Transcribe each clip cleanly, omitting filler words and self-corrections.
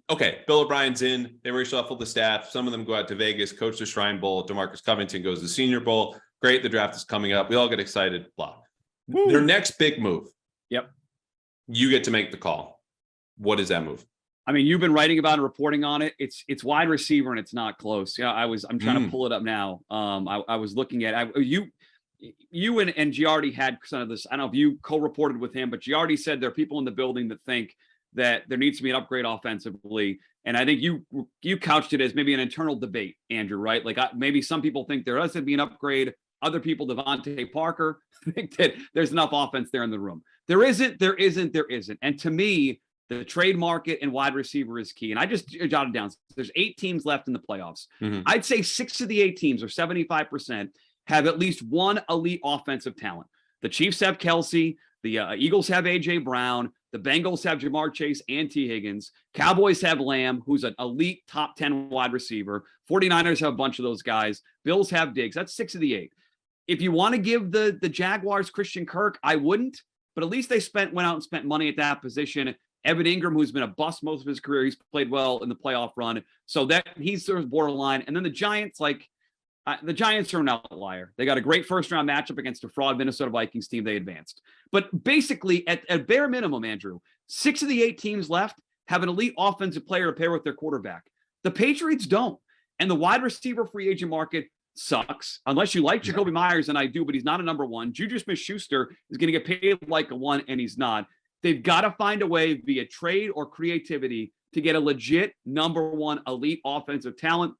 okay, Bill O'Brien's in. They reshuffled the staff. Some of them go out to Vegas, coach the Shrine Bowl. DeMarcus Covington goes to the Senior Bowl. Great, the draft is coming up. We all get excited. Blah. Woo. Their next big move. Yep. You get to make the call. What is that move? I mean, you've been writing about and reporting on it. It's wide receiver and it's not close. Yeah, I'm trying to pull it up now. I was looking at you and Giardi had some of this. I don't know if you co-reported with him, but Giardi said there are people in the building that think that there needs to be an upgrade offensively. And I think you couched it as maybe an internal debate, Andrew, right? Like maybe some people think there has to be an upgrade. Other people, Devontae Parker, think that there's enough offense there in the room. There isn't. And to me, the trade market and wide receiver is key. And I just jotted down, there's 8 teams left in the playoffs. I'd say 6 of the 8 teams, or 75%, have at least one elite offensive talent. The Chiefs have Kelsey. The Eagles have A.J. Brown. The Bengals have Jamar Chase and T. Higgins. Cowboys have Lamb, who's an elite top 10 wide receiver. 49ers have a bunch of those guys. Bills have Diggs. That's 6 of the 8. If you want to give the Jaguars Christian Kirk, I wouldn't. But at least they went out and spent money at that position. Evan Ingram, who's been a bust most of his career, he's played well in the playoff run. So that he's sort of borderline. And then the Giants, the Giants are an outlier. They got a great first-round matchup against a fraud Minnesota Vikings team. They advanced. But basically, at bare minimum, Andrew, 6 of the 8 teams left have an elite offensive player to pair with their quarterback. The Patriots don't. And the wide receiver free agent market sucks, unless you like Jacoby Myers, and I do, but he's not a number 1. Juju Smith-Schuster is going to get paid like a 1, and he's not. They've got to find a way via trade or creativity to get a legit number 1 elite offensive talent.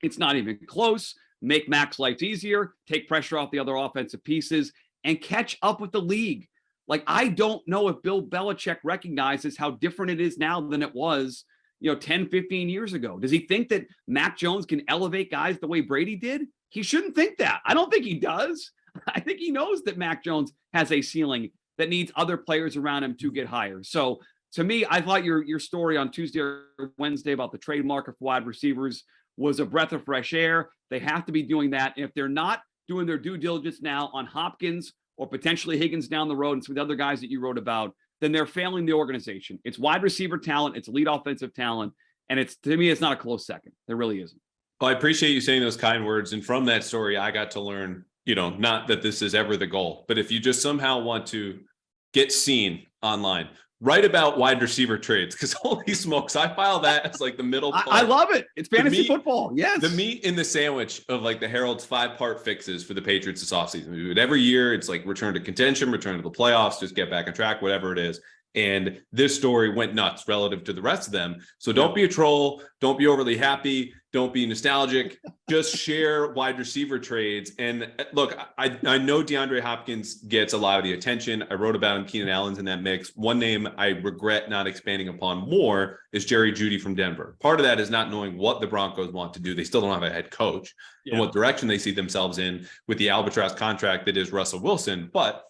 It's not even close. Make Mac's life easier, take pressure off the other offensive pieces, and catch up with the league. Like, I don't know if Bill Belichick recognizes how different it is now than it was, 10, 15 years ago. Does he think that Mac Jones can elevate guys the way Brady did? He shouldn't think that. I don't think he does. I think he knows that Mac Jones has a ceiling that needs other players around him to get higher. So to me, I thought your story on Tuesday or Wednesday about the trade market for wide receivers was a breath of fresh air. They have to be doing that. And if they're not doing their due diligence now on Hopkins or potentially Higgins down the road and some of the other guys that you wrote about, then they're failing the organization. It's wide receiver talent. It's elite offensive talent. And to me, it's not a close second. There really isn't. Well, I appreciate you saying those kind words. And from that story, I got to learn, not that this is ever the goal, but if you just somehow want to get seen online, write about wide receiver trades, because holy smokes, I file that as like the middle part. I love it. It's fantasy football. Yes. The meat in the sandwich of like the Herald's 5-part fixes for the Patriots this offseason. We do it every year. It's like return to contention, return to the playoffs, just get back on track, whatever it is. And this story went nuts relative to the rest of them. So don't be a troll. Don't be overly happy. Don't be nostalgic. Just share wide receiver trades. And look, I know DeAndre Hopkins gets a lot of the attention. I wrote about him. Keenan Allen's in that mix. One name I regret not expanding upon more is Jerry Jeudy from Denver. Part of that is not knowing what the Broncos want to do. They still don't have a head coach and what direction they see themselves in with the albatross contract that is Russell Wilson. But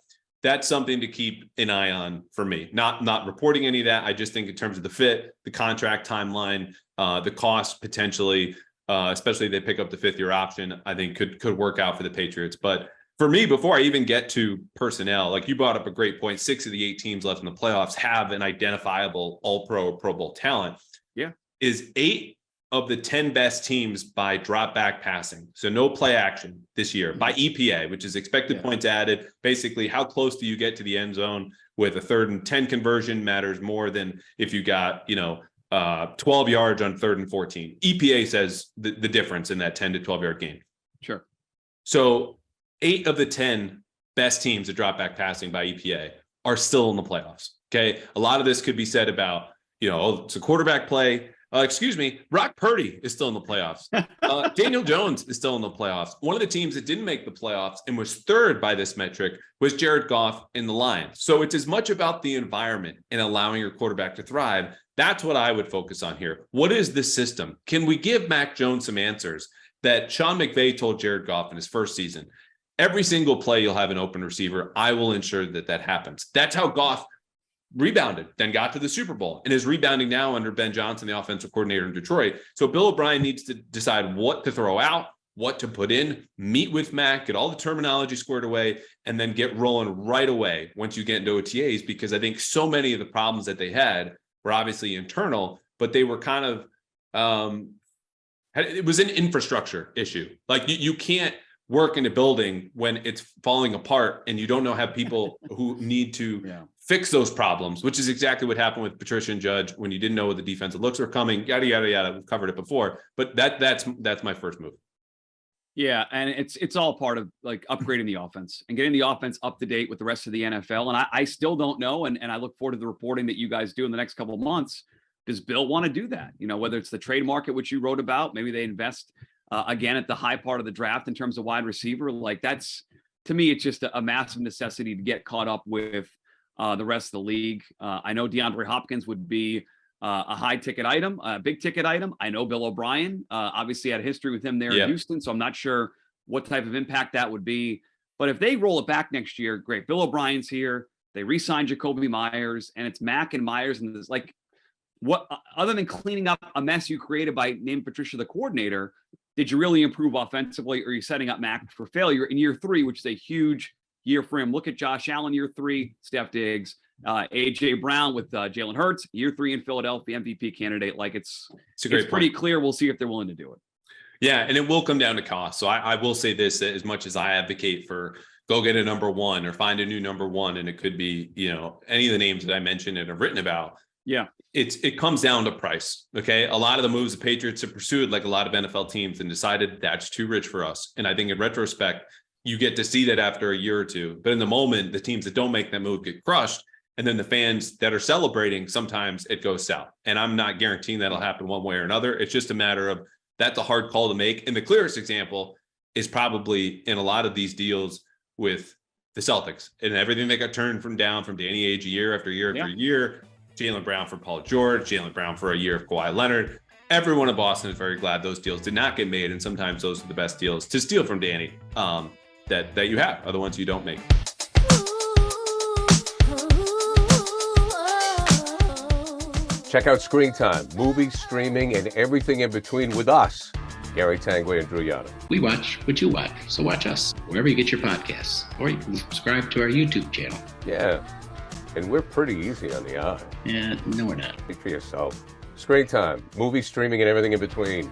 that's something to keep an eye on for me. Not reporting any of that. I just think in terms of the fit, the contract timeline, the cost potentially, especially if they pick up the 5th-year option, I think could work out for the Patriots. But for me, before I even get to personnel, like you brought up a great point, 6 of the 8 teams left in the playoffs have an identifiable All-Pro or Pro Bowl talent. Yeah. Is 8 of the 10 best teams by drop back passing. So no play action this year by EPA, which is expected points added. Basically, how close do you get to the end zone with a 3rd and 10 conversion matters more than if you got, 12 yards on 3rd and 14. EPA says the difference in that 10 to 12 yard game. Sure. So 8 of the 10 best teams at drop back passing by EPA are still in the playoffs. Okay. A lot of this could be said about, it's a quarterback play. Brock Purdy is still in the playoffs. Daniel Jones is still in the playoffs. One of the teams that didn't make the playoffs and was 3rd by this metric was Jared Goff in the Lions. So it's as much about the environment and allowing your quarterback to thrive. That's what I would focus on here. What is the system? Can we give Mac Jones some answers that Sean McVay told Jared Goff in his first season? Every single play you'll have an open receiver. I will ensure that happens. That's how Goff rebounded, then got to the Super Bowl, and is rebounding now under Ben Johnson, the offensive coordinator in Detroit. So Bill O'Brien needs to decide what to throw out, what to put in, meet with Mac, get all the terminology squared away, and then get rolling right away once you get into OTAs, because I think so many of the problems that they had were obviously internal, but they were kind of, it was an infrastructure issue. Like you can't work in a building when it's falling apart and you don't know how people who need to fix those problems, which is exactly what happened with Patricia and Judge when you didn't know what the defensive looks were coming, yada, yada, yada. We've covered it before, but that's my first move. Yeah, and it's all part of like upgrading the offense and getting the offense up to date with the rest of the NFL. And I still don't know, and I look forward to the reporting that you guys do in the next couple of months. Does Bill want to do that? You know, whether it's the trade market, which you wrote about, maybe they invest again at the high part of the draft in terms of wide receiver. Like that's, to me, it's just a massive necessity to get caught up with the rest of the league. I know DeAndre Hopkins would be a high ticket item, a big ticket item. I know Bill O'Brien obviously had history with him there in Houston, so I'm not sure what type of impact that would be. But if they roll it back next year, great. Bill O'Brien's here. They re-signed Jacoby Myers, and it's Mack and Myers, and there's like, what other than cleaning up a mess you created by naming Patricia the coordinator, did you really improve offensively, or are you setting up Mack for failure in year 3, which is a huge year for him? Look at Josh Allen, year 3, Steph Diggs, AJ Brown with Jalen Hurts, year 3 in Philadelphia, MVP candidate. Like it's pretty clear. We'll see if they're willing to do it. Yeah, and it will come down to cost. So I will say this, as much as I advocate for go get a number 1 or find a new number 1, and it could be, you know, any of the names that I mentioned and have written about. Yeah, it comes down to price. Okay. A lot of the moves the Patriots have pursued, like a lot of NFL teams, and decided that's too rich for us. And I think in retrospect, you get to see that after a year or two. But in the moment, the teams that don't make that move get crushed. And then the fans that are celebrating, sometimes it goes south. And I'm not guaranteeing that'll happen one way or another. It's just a matter of that's a hard call to make. And the clearest example is probably in a lot of these deals with the Celtics and everything that got turned from Danny Ainge year after year after year. Jaylen Brown for Paul George, Jaylen Brown for a year of Kawhi Leonard. Everyone in Boston is very glad those deals did not get made. And sometimes those are the best deals to steal from Danny that you have, are the ones you don't make. Check out Screen Time, movies, streaming, and everything in between with us, Gary Tanguay and Drew Yada. We watch what you watch, so watch us wherever you get your podcasts, or you can subscribe to our YouTube channel. Yeah, and we're pretty easy on the eye. Yeah, no, we're not. Speak for yourself. Screen Time, movies, streaming, and everything in between.